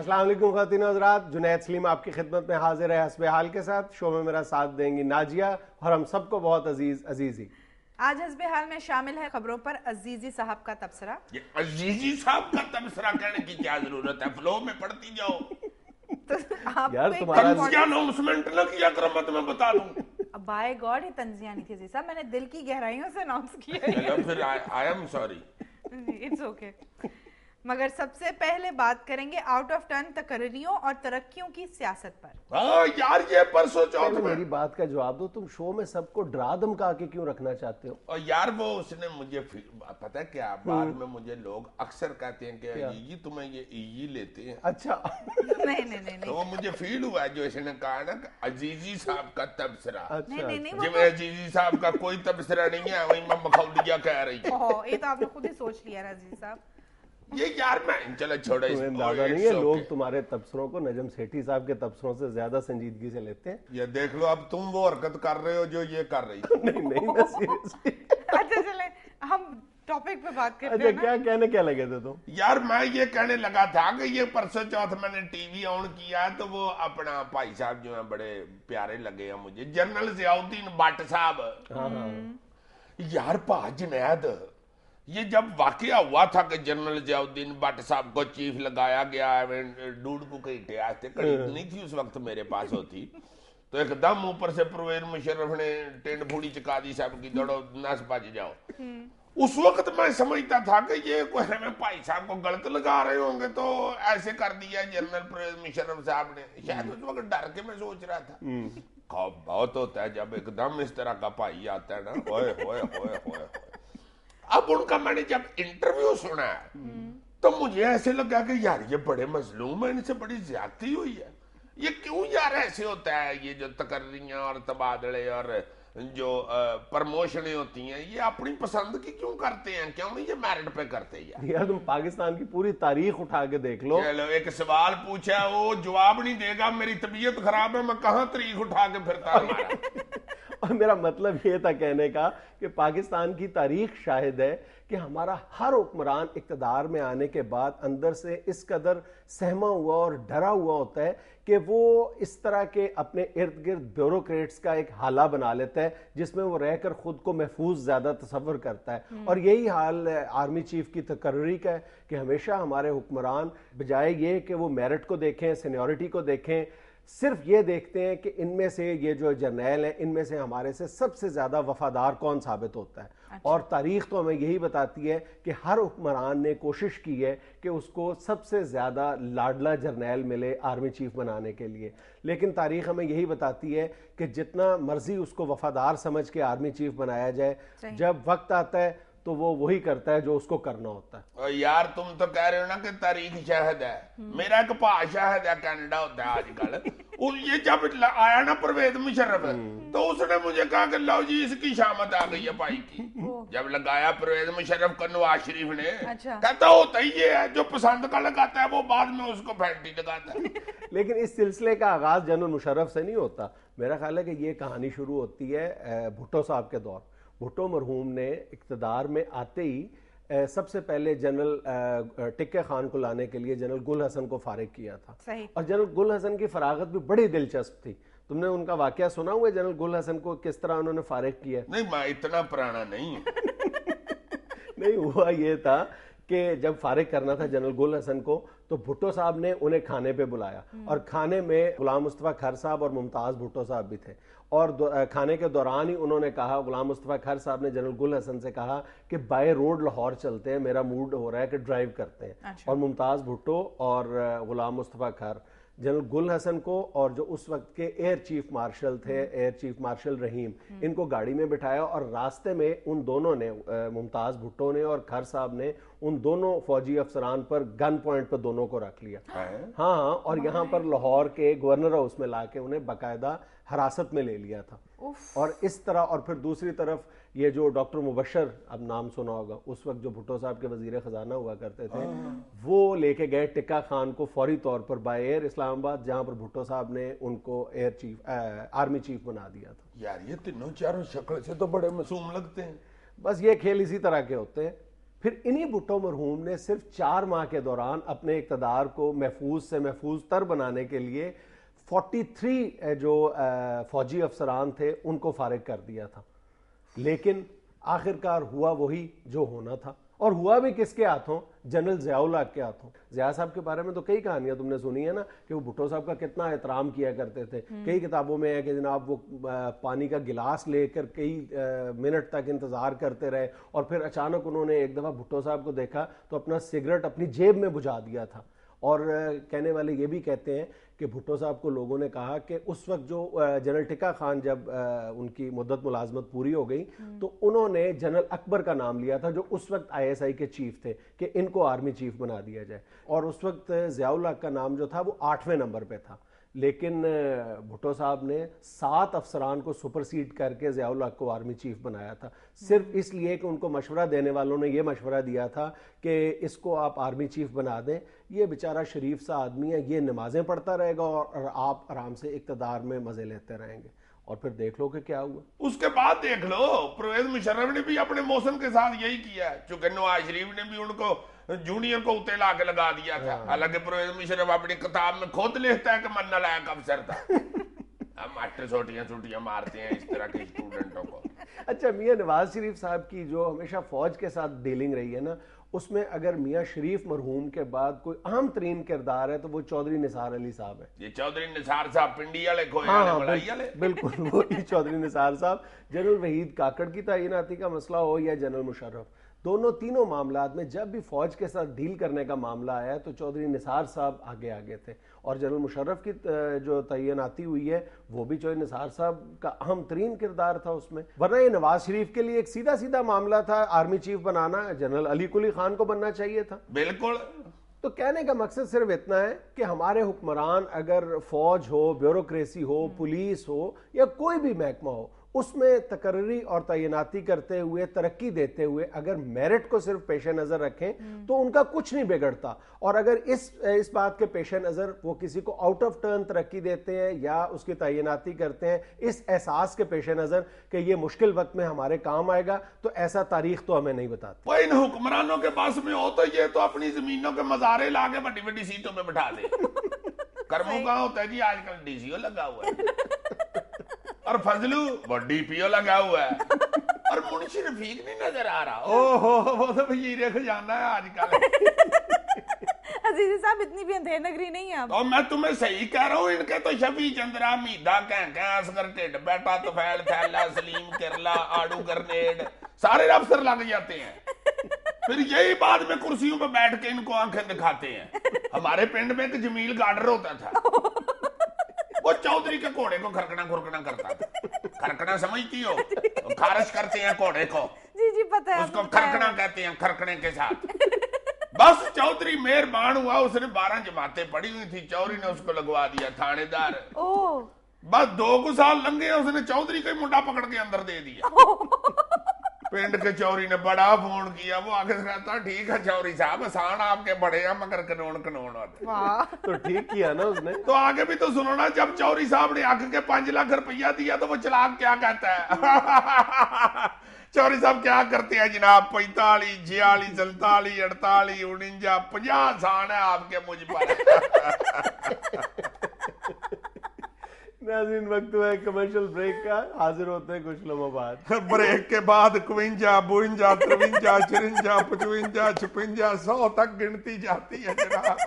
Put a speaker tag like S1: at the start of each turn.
S1: السلام علیکم خواتین و حضرات، جنید سلیم آپ کی خدمت میں حاضر ہے حسب حال کے ساتھ. شو میں میرا ساتھ دیں گی ناجیہ اور ہم سب کو بہت عزیزی.
S2: آج حسب حال میں شامل ہے خبروں پر عزیزی صاحب کا تبصرہ.
S3: یہ عزیزی صاحب کا تبصرہ کہنے کی کیا ضرورت ہے؟ فلو میں پڑھتی جاؤ.
S1: یار تمہارا
S3: تنزیہ اناؤنسمنٹ نہ کیا کرو، میں تمہیں بتا دوں.
S2: بائی گاڈ یہ تنزیہ نہیں تھی عزیز صاحب، میں نے دل کی گہرائیوں سے اناؤنس کیا ہے.
S3: چلو پھر I am sorry.
S2: It's okay. مگر سب سے پہلے بات کریں گے آؤٹ آف ٹرن تقرریوں اور ترقیوں کی سیاست پر.
S3: ہاں یار یہ پرسوں چوتھ میں
S1: میری بات کا جواب دو، تم شو میں سب کو ڈرا دھمکا کے کیوں رکھنا چاہتے ہو؟
S3: اور یار وہ اس نے مجھے پتہ کیا بعد میں مجھے لوگ اکثر کہتے ہیں کہ یہ تمہیں یہ لیتے ہیں.
S2: اچھا نہیں
S3: تو وہ مجھے فیل ہوا ہے جو اس نے کہا نا کہ عزیزی صاحب کا تبصرہ.
S2: نہیں
S3: جب عزیزی صاحب کا کوئی تبصرہ نہیں ہے وہی میں مخولجہ کہہ رہی ہوں.
S2: یہ تو آپ نے خود ہی سوچ لیا عزیز صاحب.
S3: یہ یار میں چلو چھوڑا اس
S1: اندازہ نہیں ہے، لوگ تمہارے تبصروں کو نجم سیٹھی صاحب کے تبصروں سے زیادہ سنجیدگی سے لیتے ہیں.
S3: یہ دیکھ لو اب تم وہ حرکت کر رہے ہو جو یہ کر رہی.
S1: نہیں میں سیریسلی.
S2: اچھا چلیں ہم ٹاپک پہ بات کرتے ہیں.
S1: اچھا کیا کہنے کیا لگے تھے تم؟
S3: یار میں یہ کہنے لگا تھا کہ یہ پرسوں چوتھ میں نے ٹی وی آن کیا تو وہ اپنا بھائی صاحب جو ہیں بڑے پیارے لگے ہیں مجھے، جنرل ضیاء الدین بٹ صاحب. یار پا جنید یہ جب واقعہ ہوا تھا کہ جنرل ضیاء الدین بٹ صاحب کو چیف لگایا گیا ہے، ڈوڈ کو کئی ٹیاستے کڑی نہیں تھی اس وقت میرے پاس ہوتی، تو ایک دم اوپر سے پرویز مشرف نے ٹینڈ پھوڑی چکا دی صاحب کی دوڑو نس بج جاؤ. اس وقت میں سمجھتا تھا کہ یہ کوئی ہمیں بھائی صاحب کو غلط لگا رہے ہوں گے تو ایسے کر دیا جنرل پرویز مشرف صاحب نے. شاید اس وقت ڈر کے میں سوچ رہا تھا. خوف بہت ہوتا ہے جب ایک دم اس طرح کا بھائی آتا ہے نا. ہوئے ہوئے ہوئے ہوئے. اب ان کا میں نے جب انٹرویو سنا ہے تو مجھے ایسے لگا کہ یار یہ بڑے مظلوم ہیں، ان سے بڑی زیادتی ہوئی ہے. یہ کیوں یار ایسے ہوتا ہے؟ یہ جو تقرریاں اور تبادلے اور جو پرموشنیں ہوتی ہیں یہ اپنی پسند کی کیوں کرتے ہیں؟ کیوں نہیں یہ میرٹ پہ کرتے ہیں؟
S1: یار تم پاکستان کی پوری تاریخ اٹھا کے دیکھ لو.
S3: چلو ایک سوال پوچھا وہ جواب نہیں دے گا، میری طبیعت خراب ہے، میں کہاں تاریخ اٹھا کے پھرتا ہوں.
S1: اور میرا مطلب یہ تھا کہنے کا کہ پاکستان کی تاریخ شاہد ہے کہ ہمارا ہر حکمران اقتدار میں آنے کے بعد اندر سے اس قدر سہما ہوا اور ڈرا ہوا ہوتا ہے کہ وہ اس طرح کے اپنے ارد گرد بیوروکریٹس کا ایک حالہ بنا لیتا ہے جس میں وہ رہ کر خود کو محفوظ زیادہ تصور کرتا ہے. اور یہی حال آرمی چیف کی تقرری کا ہے کہ ہمیشہ ہمارے حکمران بجائے یہ کہ وہ میرٹ کو دیکھیں، سینیورٹی کو دیکھیں، صرف یہ دیکھتے ہیں کہ ان میں سے یہ جو جرنیل ہیں ان میں سے ہمارے سے سب سے زیادہ وفادار کون ثابت ہوتا ہے. اور تاریخ تو ہمیں یہی بتاتی ہے کہ ہر حکمران نے کوشش کی ہے کہ اس کو سب سے زیادہ لاڈلا جرنیل ملے آرمی چیف بنانے کے لیے. لیکن تاریخ ہمیں یہی بتاتی ہے کہ جتنا مرضی اس کو وفادار سمجھ کے آرمی چیف بنایا جائے، جب وقت آتا ہے تو وہ وہی کرتا ہے جو اس کو کرنا ہوتا ہے.
S3: یار تم تو کہہ رہے ہو نا کہ تاریخ شاہد ہے. میرا ایک پا شاہد ہے کینیڈا ہوتا ہے آج کل. یہ جب آیا نا پرویز مشرف تو اس نے مجھے کہا کہ لو جی اس کی شامت آ گئی ہے بھائی کی. جب لگایا پرویز مشرف کو نواز شریف نے، کہتا ہوتا ہی یہ ہے جو پسند کا لگاتا ہے وہ بعد میں اس کو پھینٹی لگاتا ہے.
S1: لیکن اس سلسلے کا آغاز جنرل مشرف سے نہیں ہوتا. میرا خیال ہے کہ یہ کہانی شروع ہوتی ہے بھٹو صاحب کے دور. بھٹو مرحوم نے اقتدار میں آتے ہی سب سے پہلے جنرل ٹکے خان کو لانے کے لیے جنرل گل حسن کو فارغ کیا تھا. اور جنرل گل حسن کی فراغت بھی بڑی دلچسپ تھی. تم نے ان کا واقعہ سنا ہوا ہے جنرل گل حسن کو کس طرح انہوں نے فارغ کیا؟
S3: نہیں میں اتنا پرانا نہیں ہوں.
S1: نہیں ہوا یہ تھا کہ جب فارغ کرنا تھا جنرل گل حسن کو تو بھٹو صاحب نے انہیں کھانے پہ بلایا، اور کھانے میں غلام مصطفیٰ کھر صاحب اور ممتاز بھٹو صاحب بھی تھے. اور کھانے کے دوران ہی انہوں نے کہا، غلام مصطفیٰ کھر صاحب نے جنرل گل حسن سے کہا کہ بائی روڈ لاہور چلتے ہیں، میرا موڈ ہو رہا ہے کہ ڈرائیو کرتے ہیں. اور ممتاز بھٹو اور غلام مصطفیٰ کھر جنرل گل حسن کو اور جو اس وقت کے ایئر چیف مارشل تھے، ایئر چیف مارشل رحیم، ان کو گاڑی میں بٹھایا اور راستے میں ان دونوں نے، ممتاز بھٹو نے اور کھر صاحب نے، ان دونوں فوجی افسران پر گن پوائنٹ پر دونوں کو رکھ لیا. ہاں، اور یہاں پر لاہور کے گورنر ہاؤس میں لا کے انہیں باقاعدہ حراست میں لے لیا تھا. اور اس طرح، اور پھر دوسری طرف یہ جو ڈاکٹر مبشر، اب نام سنا ہوگا، اس وقت جو بھٹو صاحب کے وزیر خزانہ ہوا کرتے تھے، وہ لے کے گئے ٹکا خان کو فوری طور پر بائی ایئر اسلام آباد، جہاں پر بھٹو صاحب نے ان کو ایئر چیف، آرمی چیف بنا دیا تھا.
S3: یار یہ تینوں چاروں شکل سے تو بڑے معصوم لگتے ہیں.
S1: بس یہ کھیل اسی طرح کے ہوتے ہیں. پھر انہی بھٹو مرحوم نے صرف 4 ماہ کے دوران اپنے اقتدار کو محفوظ سے محفوظ تر بنانے کے لیے 43 جو فوجی افسران تھے ان کو فارغ کر دیا تھا. لیکن آخرکار ہوا وہی جو ہونا تھا, اور ہوا بھی کس کے ہاتھوں؟ جنرل ضیاء الحق کے ہاتھوں. ضیاء صاحب کے بارے میں تو کئی کہانیاں تم نے سنی ہے نا, کہ وہ بھٹو صاحب کا کتنا احترام کیا کرتے تھے. کئی کتابوں میں ہے کہ جناب وہ پانی کا گلاس لے کر کئی منٹ تک انتظار کرتے رہے, اور پھر اچانک انہوں نے ایک دفعہ بھٹو صاحب کو دیکھا تو اپنا سگریٹ اپنی جیب میں بجھا دیا تھا. اور کہنے والے یہ بھی کہتے ہیں کہ بھٹو صاحب کو لوگوں نے کہا کہ اس وقت جو جنرل ٹکا خان جب ان کی مدت ملازمت پوری ہو گئی تو انہوں نے جنرل اکبر کا نام لیا تھا جو اس وقت ISI کے چیف تھے, کہ ان کو آرمی چیف بنا دیا جائے. اور اس وقت ضیاء الحق کا نام جو تھا وہ 8ویں نمبر پہ تھا. لیکن بھٹو صاحب نے 7 افسران کو سپرسیڈ کر کے ضیاء الحق کو آرمی چیف بنایا تھا, صرف اس لیے کہ ان کو مشورہ دینے والوں نے یہ مشورہ دیا تھا کہ اس کو آپ آرمی چیف بنا دیں, یہ بیچارہ شریف سا آدمی ہے, یہ نمازیں پڑھتا رہے گا اور آپ آرام سے اقتدار میں مزے لیتے رہیں گے. اور پھر دیکھ لو کہ کیا ہوا.
S3: اس کے بعد دیکھ لو پرویز مشرف نے بھی اپنے محسن کے ساتھ یہی کیا ہے, چونکہ نواز شریف نے بھی ان کو جونیئر کو اتنے لا کے لگا دیا تھا. حالانکہ پرویز مشرف اپنی کتاب میں خود لکھتا ہے کہ من نالائق افسر تھا. ہم ماسٹر چھوٹیاں مارتے ہیں اس طرح کے اسٹوڈنٹوں کو.
S1: اچھا, میاں نواز شریف صاحب کی جو ہمیشہ فوج کے ساتھ ڈیلنگ رہی ہے نا, اس میں اگر میاں شریف مرحوم کے بعد کوئی اہم ترین کردار ہے تو وہ چودھری نثار علی صاحب ہے.
S3: یہ چودھری نثار صاحب پنڈی والے کھوئے والے ملائی والے,
S1: بالکل وہی چودھری نثار صاحب. جنرل وحید کاکڑ کی تعیناتی کا مسئلہ ہو یا جنرل مشرف, تینوں معاملات میں جب بھی فوج کے ساتھ ڈیل کرنے کا معاملہ آیا تو چودھری نثار صاحب آگے تھے. اور جنرل مشرف کی جو تعیناتی ہوئی ہے وہ بھی چودھری نثار صاحب کا اہم ترین کردار تھا اس میں. ورنہ یہ نواز شریف کے لیے ایک سیدھا معاملہ تھا آرمی چیف بنانا, جنرل علی قلی خان کو بننا چاہیے تھا.
S3: بالکل.
S1: تو کہنے کا مقصد صرف اتنا ہے کہ ہمارے حکمران اگر فوج ہو, بیوروکریسی ہو, پولیس ہو یا کوئی بھی محکمہ ہو, اس میں تقرری اور تعیناتی کرتے ہوئے, ترقی دیتے ہوئے اگر میرٹ کو صرف پیش نظر رکھیں تو ان کا کچھ نہیں بگڑتا. اور اگر اس بات کے پیش نظر وہ کسی کو آؤٹ آف ٹرن ترقی دیتے ہیں یا اس کی تعیناتی کرتے ہیں اس احساس کے پیش نظر کہ یہ مشکل وقت میں ہمارے کام آئے گا, تو ایسا تاریخ تو ہمیں نہیں بتاتی.
S3: وہ ان حکمرانوں کے پاس میں ہو تو یہ تو اپنی زمینوں کے مزارے لا کے بڑی بڑی سیٹوں میں بٹھا دے. کرموں کہاں ہوتا ہے جی, آج کل DCO لگا ہوا ہے, اور فضلو وہ DPO لگا ہوا ہے, اور منشی رفیق نہیں نظر آ رہا. وہ تو وزیر خزانہ ہے آج کل.
S2: عزیزی صاحب اتنی بھی اندھیر نگری نہیں ہے آپ.
S3: اور میں تمہیں صحیح کہہ رہا ہوں, ان کے تو شفیع چندرا, میدہ کہنکہ, اصغر ٹڈ بیٹا, طفیل تھیلا, سلیم کرلا, آڑو گرنیڈ, سارے افسر لگ جاتے ہیں. پھر یہی بعد میں کرسیوں پہ بیٹھ کے ان کو آنکھیں دکھاتے ہیں. ہمارے پنڈ میں ایک جمیل گارڈر ہوتا تھا, وہ چودھری کے گھوڑے کو کھرکنا کرتا تھا. کھرکنا سمجھتی ہو؟ خارش کرتے ہیں گھوڑے کو,
S2: جی پتہ ہے,
S3: اس کو کھرکنا کہتے ہیں, کھرکنے کے ساتھ. بس چودھری مہربان ہوا, اس نے 12 جماعتیں پڑھی ہوئی تھی, چودھری نے اس کو لگوا دیا تھانے دار. بس 2 سال لنگے, اس نے چودھری کا منڈا پکڑ کے اندر دے دیا. پنڈ کے چوری نے بڑا فون کیا, وہ آگے سے کہتا ٹھیک ہے چوری صاحب, آسان آپ کے بڑے ہیں مگر کنون ہوتے.
S1: تو ٹھیک کیا نا اس نے.
S3: تو آگے بھی تو سنو نا, جب چوری صاحب نے آگے کے 5 لاکھ روپیہ دیا تو وہ چلاک کیا کہتا ہے. چوری صاحب کیا کرتے ہیں جناب, 45, 46, 47, 48, 49, 50 سان ہے آپ کے مجھ پر.
S1: ناظرین, وقت ہوا ہے کمرشل بریک کا, حاضر ہوتے ہیں کچھ لمحوں بعد.
S3: بریک کے بعد 51, 52, 53, 54, 55, 56, 100 تک گنتی جاتی ہے جناب.